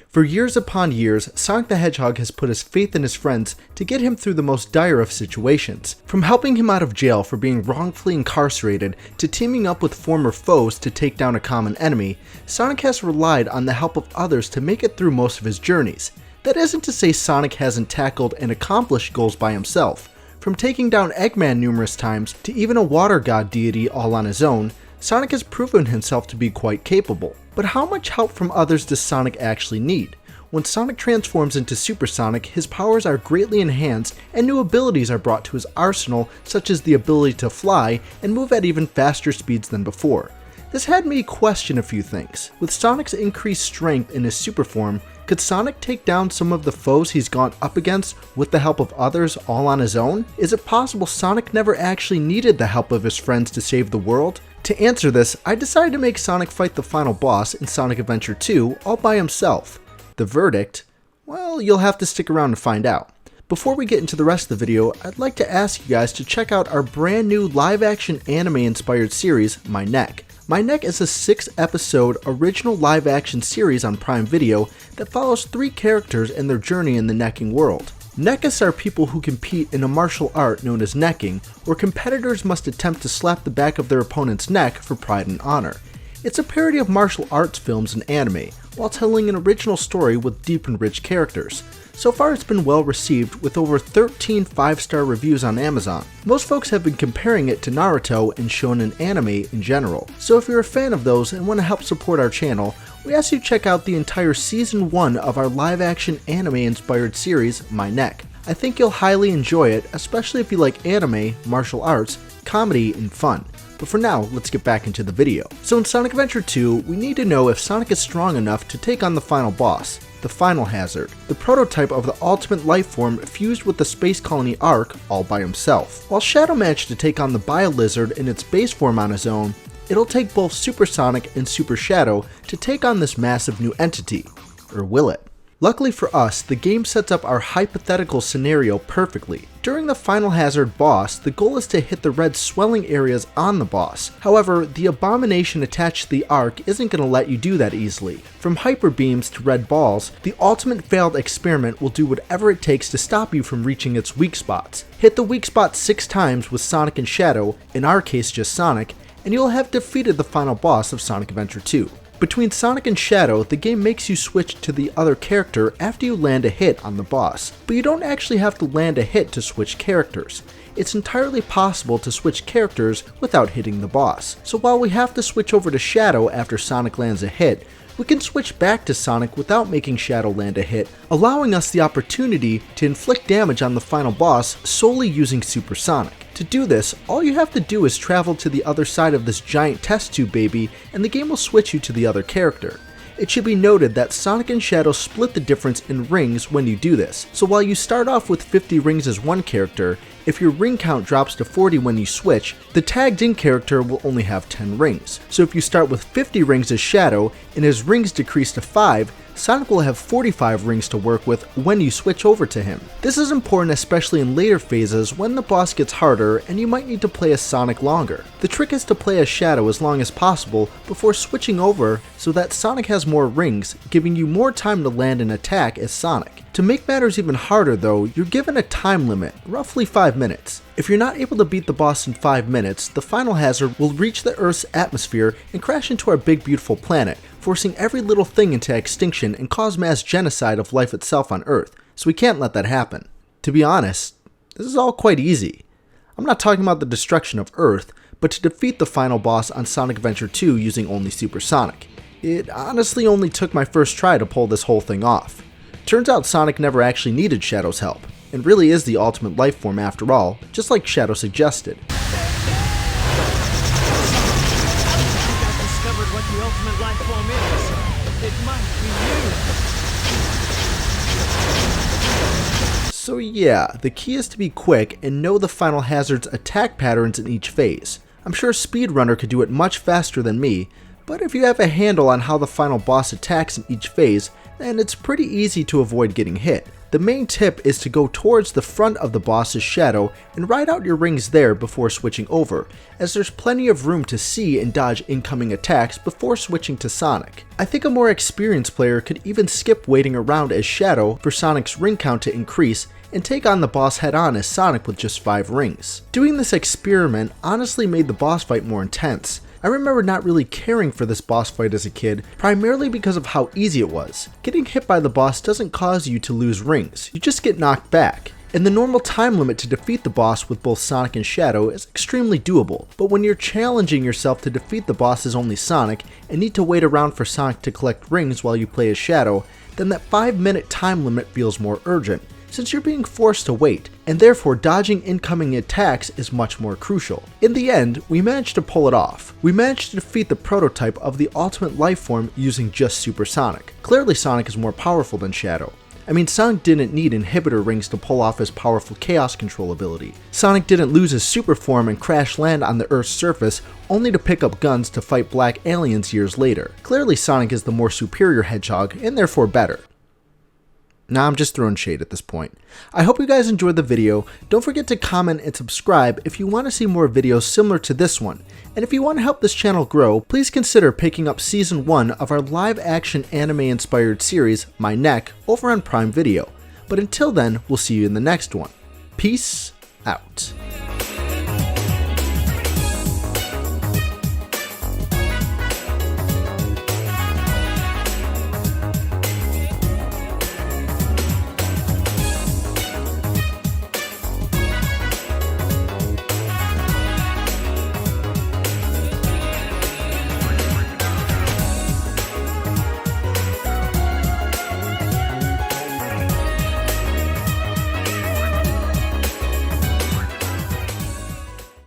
For years upon years, Sonic the Hedgehog has put his faith in his friends to get him through the most dire of situations. From helping him out of jail for being wrongfully incarcerated to teaming up with former foes to take down a common enemy, Sonic has relied on the help of others to make it through most of his journeys. That isn't to say Sonic hasn't tackled and accomplished goals by himself. From taking down Eggman numerous times to even a water god deity all on his own, Sonic has proven himself to be quite capable. But how much help from others does Sonic actually need? When Sonic transforms into Super Sonic, his powers are greatly enhanced and new abilities are brought to his arsenal, such as the ability to fly and move at even faster speeds than before. This had me question a few things. With Sonic's increased strength in his super form, could Sonic take down some of the foes he's gone up against with the help of others all on his own? Is it possible Sonic never actually needed the help of his friends to save the world? To answer this, I decided to make Sonic fight the final boss in Sonic Adventure 2 all by himself. The verdict? Well, you'll have to stick around to find out. Before we get into the rest of the video, I'd like to ask you guys to check out our brand new live-action anime-inspired series, My Neck. My Neck is a 6-episode original live-action series on Prime Video that follows 3 characters and their journey in the necking world. Neckists are people who compete in a martial art known as necking, where competitors must attempt to slap the back of their opponent's neck for pride and honor. It's a parody of martial arts films and anime, while telling an original story with deep and rich characters. So far it's been well received, with over 13 5-star reviews on Amazon. Most folks have been comparing it to Naruto and shonen anime in general, so if you're a fan of those and want to help support our channel, we ask you to check out the entire Season 1 of our live-action anime-inspired series, My Neck. I think you'll highly enjoy it, especially if you like anime, martial arts, comedy, and fun. But for now, let's get back into the video. So in Sonic Adventure 2, we need to know if Sonic is strong enough to take on the final boss, the Final Hazard, the prototype of the ultimate life form fused with the Space Colony Ark all by himself. While Shadow managed to take on the Bio-Lizard in its base form on his own, it'll take both Super Sonic and Super Shadow to take on this massive new entity. Or will it? Luckily for us, the game sets up our hypothetical scenario perfectly. During the Final Hazard boss, the goal is to hit the red swelling areas on the boss. However, the abomination attached to the Ark isn't going to let you do that easily. From hyper beams to red balls, the ultimate failed experiment will do whatever it takes to stop you from reaching its weak spots. Hit the weak spot 6 times with Sonic and Shadow, in our case just Sonic, and you'll have defeated the final boss of Sonic Adventure 2. Between Sonic and Shadow, the game makes you switch to the other character after you land a hit on the boss, but you don't actually have to land a hit to switch characters. It's entirely possible to switch characters without hitting the boss. So while we have to switch over to Shadow after Sonic lands a hit, we can switch back to Sonic without making Shadow land a hit, allowing us the opportunity to inflict damage on the final boss solely using Super Sonic. To do this, all you have to do is travel to the other side of this giant test tube baby, and the game will switch you to the other character. It should be noted that Sonic and Shadow split the difference in rings when you do this, so while you start off with 50 rings as one character, if your ring count drops to 40 when you switch, the tagged in character will only have 10 rings. So if you start with 50 rings as Shadow, and his rings decrease to 5, Sonic will have 45 rings to work with when you switch over to him. This is important especially in later phases when the boss gets harder and you might need to play as Sonic longer. The trick is to play as Shadow as long as possible before switching over so that Sonic has more rings, giving you more time to land an attack as Sonic. To make matters even harder though, you're given a time limit, roughly 5 minutes. If you're not able to beat the boss in 5 minutes, the Final Hazard will reach the Earth's atmosphere and crash into our big beautiful planet, forcing every little thing into extinction and cause mass genocide of life itself on Earth, so we can't let that happen. To be honest, this is all quite easy. I'm not talking about the destruction of Earth, but to defeat the final boss on Sonic Adventure 2 using only Super Sonic. It honestly only took my first try to pull this whole thing off. Turns out Sonic never actually needed Shadow's help, and really is the ultimate life form after all, just like Shadow suggested. So yeah, the key is to be quick and know the Final Hazard's attack patterns in each phase. I'm sure a speedrunner could do it much faster than me, but if you have a handle on how the final boss attacks in each phase, then it's pretty easy to avoid getting hit. The main tip is to go towards the front of the boss's shadow and ride out your rings there before switching over, as there's plenty of room to see and dodge incoming attacks before switching to Sonic. I think a more experienced player could even skip waiting around as Shadow for Sonic's ring count to increase and take on the boss head on as Sonic with just 5 rings. Doing this experiment honestly made the boss fight more intense. I remember not really caring for this boss fight as a kid, primarily because of how easy it was. Getting hit by the boss doesn't cause you to lose rings, you just get knocked back. And the normal time limit to defeat the boss with both Sonic and Shadow is extremely doable, but when you're challenging yourself to defeat the boss as only Sonic and need to wait around for Sonic to collect rings while you play as Shadow, then that 5-minute time limit feels more urgent, since you're being forced to wait, and therefore dodging incoming attacks is much more crucial. In the end, we managed to pull it off. We managed to defeat the prototype of the ultimate life form using just Super Sonic. Clearly Sonic is more powerful than Shadow. I mean, Sonic didn't need inhibitor rings to pull off his powerful chaos control ability. Sonic didn't lose his super form and crash land on the Earth's surface only to pick up guns to fight black aliens years later. Clearly Sonic is the more superior hedgehog and therefore better. Nah, I'm just throwing shade at this point. I hope you guys enjoyed the video. Don't forget to comment and subscribe if you want to see more videos similar to this one. And if you want to help this channel grow, please consider picking up Season 1 of our live-action anime-inspired series, My Neck, over on Prime Video. But until then, we'll see you in the next one. Peace out.